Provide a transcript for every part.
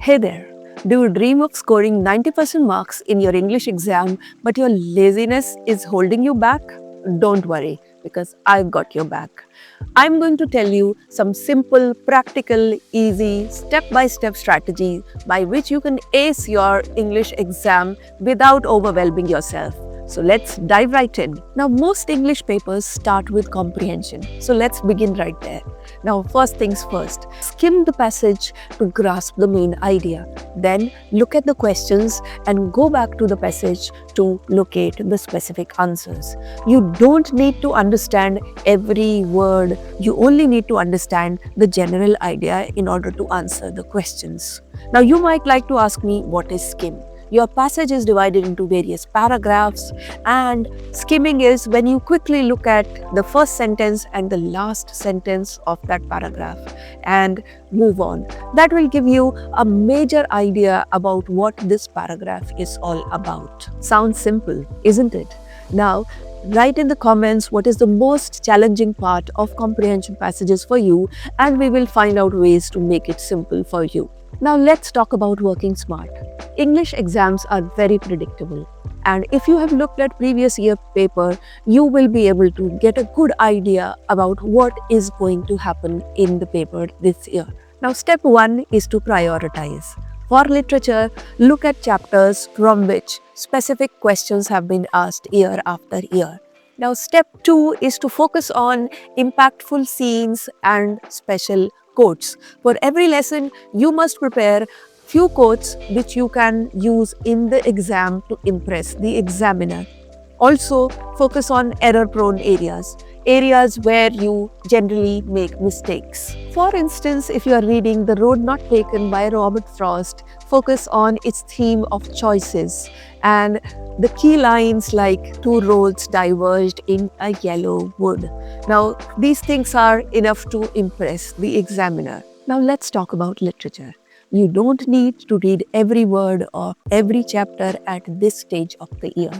Hey there! Do you dream of scoring 90% marks in your English exam, but your laziness is holding you back? Don't worry, because I've got your back. I'm going to tell you some simple, practical, easy, step by step strategies by which you can ace your English exam without overwhelming yourself. So let's dive right in. Now, most English papers start with comprehension. So let's begin right there. Now, first things first, skim the passage to grasp the main idea. Then look at the questions and go back to the passage to locate the specific answers. You don't need to understand every word. You only need to understand the general idea in order to answer the questions. Now, you might like to ask me, what is skim? Your passage is divided into various paragraphs, and skimming is when you quickly look at the first sentence and the last sentence of that paragraph and move on. That will give you a major idea about what this paragraph is all about. Sounds simple, isn't it? Now, write in the comments what is the most challenging part of comprehension passages for you, and we will find out ways to make it simple for you. Now let's talk about working smart. English exams are very predictable, and if you have looked at previous year paper, you will be able to get a good idea about what is going to happen in the paper this year. Now step 1 is to prioritize. For literature, look at chapters from which specific questions have been asked year after year. Now step 2 is to focus on impactful scenes and special quotes. For every lesson, you must prepare few quotes which you can use in the exam to impress the examiner. Also, focus on error-prone areas where you generally make mistakes. For instance, if you are reading The Road Not Taken by Robert Frost, focus on its theme of choices and the key lines like two roads diverged in a yellow wood. Now, these things are enough to impress the examiner. Now, let's talk about literature. You don't need to read every word of every chapter at this stage of the year.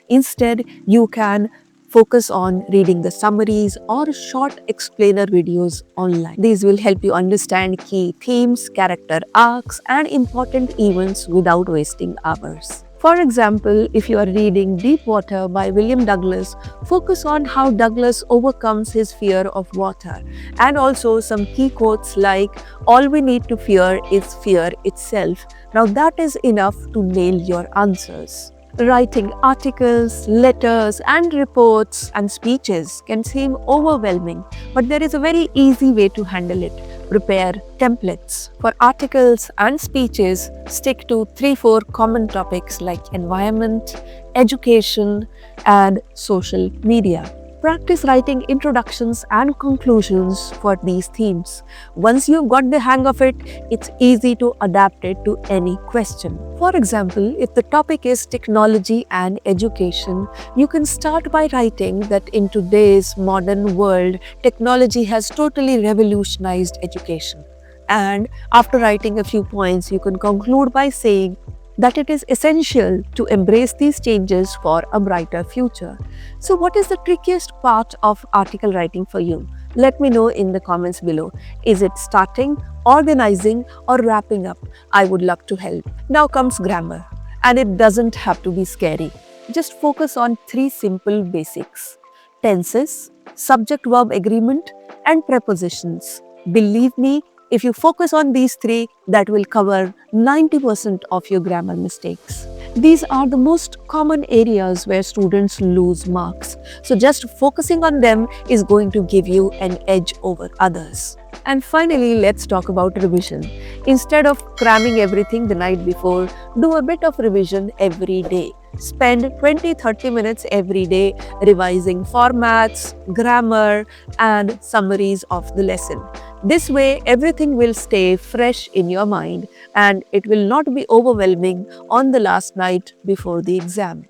Instead, you can focus on reading the summaries or short explainer videos online. These will help you understand key themes, character arcs, and important events without wasting hours. For example, if you are reading Deep Water by William Douglas, focus on how Douglas overcomes his fear of water, and also some key quotes like, "All we need to fear is fear itself." Now that is enough to nail your answers. Writing articles, letters, and reports and speeches can seem overwhelming, but there is a very easy way to handle it. Prepare templates. For articles and speeches, stick to 3-4 common topics like environment, education, and social media. Practice writing introductions and conclusions for these themes. Once you've got the hang of it, it's easy to adapt it to any question. For example, if the topic is technology and education, you can start by writing that in today's modern world, technology has totally revolutionized education. And after writing a few points, you can conclude by saying that it is essential to embrace these changes for a brighter future. So what is the trickiest part of article writing for you? Let me know in the comments below. Is it starting, organizing, or wrapping up? I would love to help. Now comes grammar, and it doesn't have to be scary. Just focus on 3 simple basics: tenses, subject-verb agreement, and prepositions. Believe me, if you focus on these 3, that will cover 90% of your grammar mistakes. These are the most common areas where students lose marks. So just focusing on them is going to give you an edge over others. And finally, let's talk about revision. Instead of cramming everything the night before, do a bit of revision every day. Spend 20-30 minutes every day revising formats, grammar, and summaries of the lesson. This way, everything will stay fresh in your mind and it will not be overwhelming on the last night before the exam.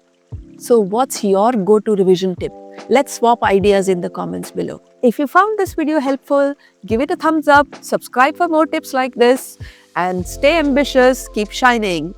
So what's your go-to revision tip? Let's swap ideas in the comments below. If you found this video helpful, give it a thumbs up, subscribe for more tips like this, and stay ambitious, keep shining.